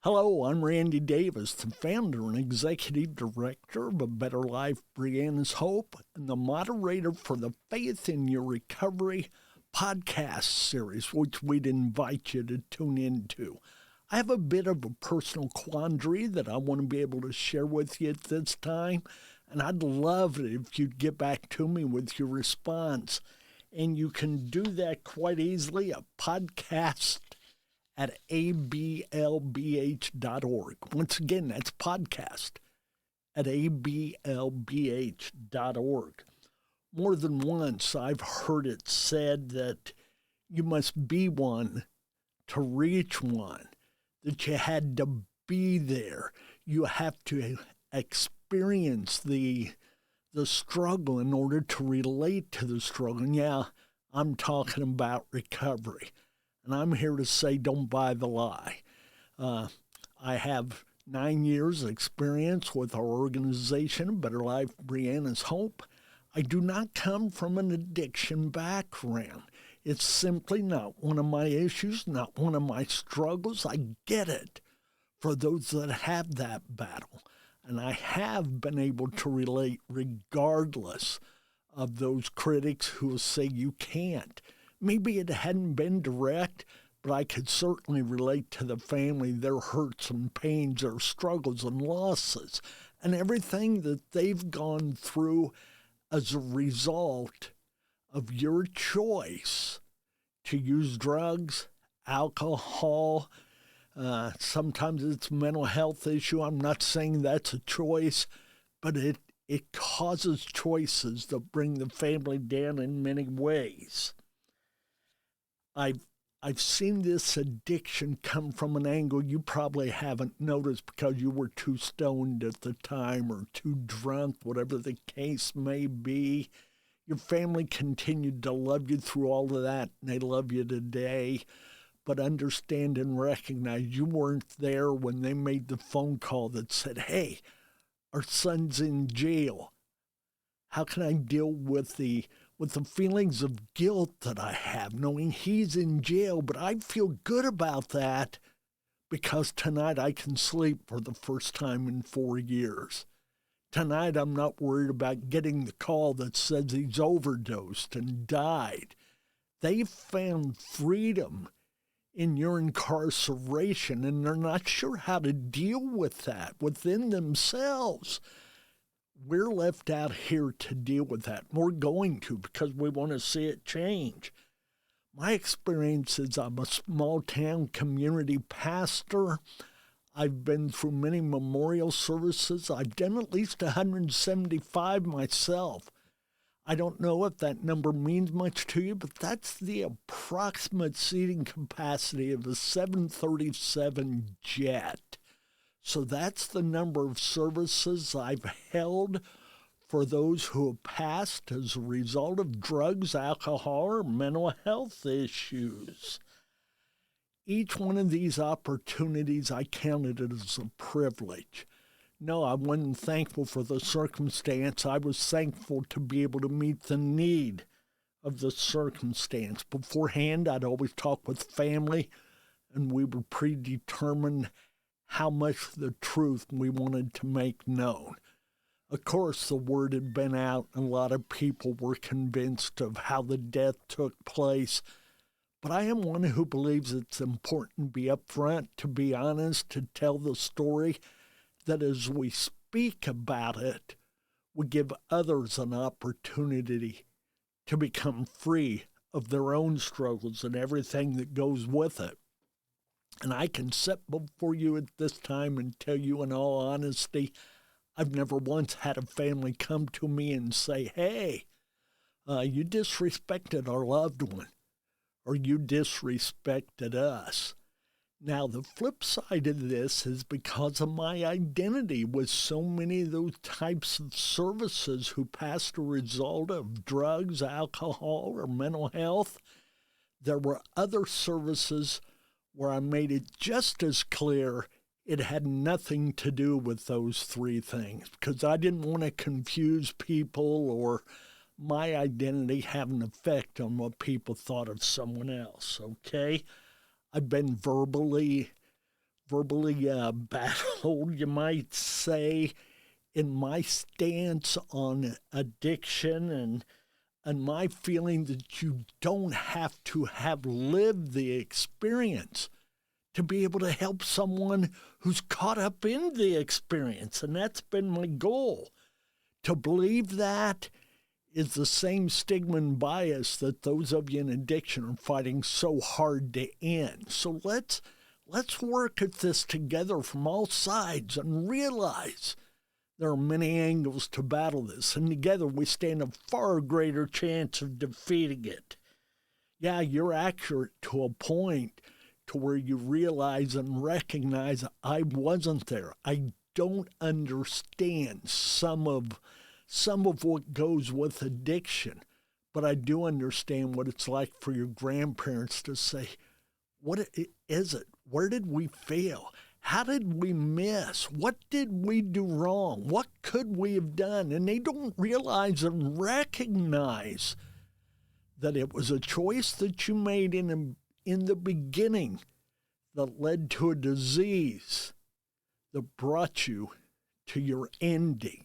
Hello, I'm Randy Davis, the founder and executive director of A Better Life, Brianna's Hope, and the moderator for the Faith in Your Recovery podcast series, which we'd invite you to tune into. I have a bit of a personal quandary that I want to be able to share with you at this time, and I'd love it if you'd get back to me with your response. And you can do that quite easily, a podcast at ablbh.org. Once again, that's podcast at ablbh.org. More than once, I've heard it said that you must be one to reach one, that you had to be there. You have to experience the struggle in order to relate to the struggle. And yeah, I'm talking about recovery. And I'm here to say, don't buy the lie. I have 9 years experience with our organization, Better Life, Brianna's Hope. I do not come from an addiction background. It's simply not one of my issues, not one of my struggles. I get it for those that have that battle. And I have been able to relate regardless of those critics who will say you can't. Maybe it hadn't been direct, but I could certainly relate to the family, their hurts and pains, their struggles and losses, and everything that they've gone through as a result of your choice to use drugs, alcohol. Sometimes it's a mental health issue. I'm not saying that's a choice, but it causes choices that bring the family down in many ways. I've seen this addiction come from an angle you probably haven't noticed because you were too stoned at the time or too drunk, whatever the case may be. Your family continued to love you through all of that, and they love you today. But understand and recognize you weren't there when they made the phone call that said, hey, our son's in jail. How can I deal with the feelings of guilt that I have, knowing he's in jail, but I feel good about that because tonight I can sleep for the first time in 4 years. Tonight I'm not worried about getting the call that says he's overdosed and died. They found freedom in your incarceration, and they're not sure how to deal with that within themselves. We're left out here to deal with that. We're going to because we want to see it change. My experience is I'm a small town community pastor. I've been through many memorial services. I've done at least 175 myself. I don't know if that number means much to you, but that's the approximate seating capacity of a 737 jet. So that's the number of services I've held for those who have passed as a result of drugs, alcohol, or mental health issues. Each one of these opportunities, I counted it as a privilege. No, I wasn't thankful for the circumstance. I was thankful to be able to meet the need of the circumstance. Beforehand, I'd always talk with family, and we were predetermined how much the truth we wanted to make known. Of course, the word had been out, and a lot of people were convinced of how the death took place. But I am one who believes it's important to be upfront, to be honest, to tell the story, that as we speak about it, we give others an opportunity to become free of their own struggles and everything that goes with it. And I can sit before you at this time and tell you in all honesty, I've never once had a family come to me and say, hey, you disrespected our loved one, or you disrespected us. Now, the flip side of this is because of my identity with so many of those types of services who passed a result of drugs, alcohol, or mental health, there were other services where I made it just as clear it had nothing to do with those three things because I didn't want to confuse people or my identity have an effect on what people thought of someone else, okay? I've been verbally verbally battled, you might say, in my stance on addiction and my feeling that you don't have to have lived the experience to be able to help someone who's caught up in the experience. And that's been my goal. To believe that is the same stigma and bias that those of you in addiction are fighting so hard to end. So let's work at this together from all sides and realize there are many angles to battle this, and together we stand a far greater chance of defeating it. Yeah, you're accurate to a point to where you realize and recognize I wasn't there. I don't understand some of what goes with addiction, but I do understand what it's like for your grandparents to say, what is it? Where did we fail? How did we miss? What did we do wrong? What could we have done? And they don't realize and recognize that it was a choice that you made in the beginning that led to a disease that brought you to your ending.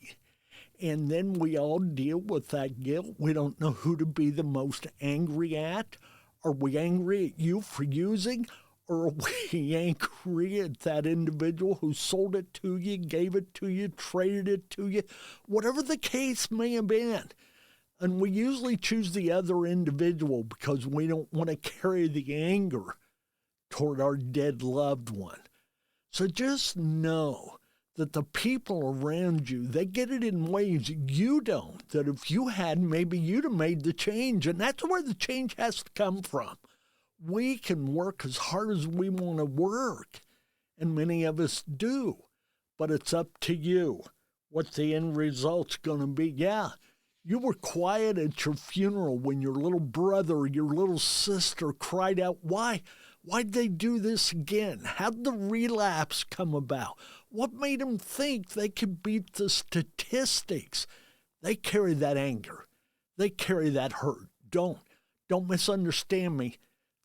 And then we all deal with that guilt. We don't know who to be the most angry at. Are we angry at you for using? Or are we angry at that individual who sold it to you, gave it to you, traded it to you? Whatever the case may have been. And we usually choose the other individual because we don't want to carry the anger toward our dead loved one. So just know that the people around you, they get it in ways you don't. That if you had, maybe you'd have made the change. And that's where the change has to come from. We can work as hard as we want to work, and many of us do. But it's up to you what the end result's going to be. Yeah, you were quiet at your funeral when your little brother, your little sister cried out, why? Why'd they do this again? How'd the relapse come about? What made them think they could beat the statistics? They carry that anger. They carry that hurt. Don't misunderstand me.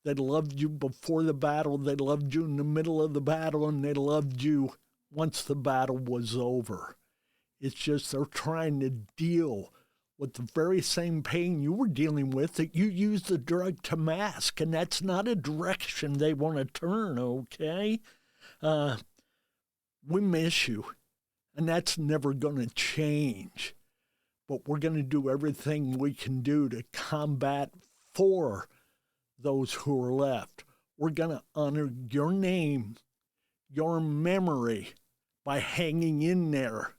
They loved you before the battle. They loved you in the middle of the battle, and they loved you once the battle was over. It's just they're trying to deal with the very same pain you were dealing with that you used the drug to mask, and that's not a direction they want to turn, okay? We miss you, and that's never going to change. But we're going to do everything we can do to combat for those who are left. We're going to honor your name, your memory, by hanging in there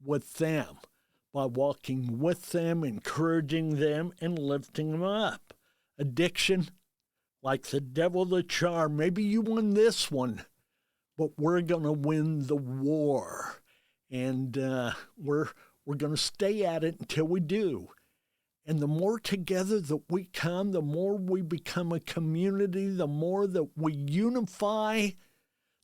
with them, by walking with them, encouraging them, and lifting them up. Addiction, like the devil the charm, maybe you won this one, but we're going to win the war. And we're going to stay at it until we do. And the more together that we come, the more we become a community, the more that we unify,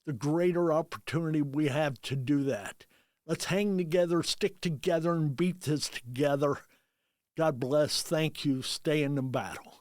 the greater opportunity we have to do that. Let's hang together, stick together, and beat this together. God bless. Thank you. Stay in the battle.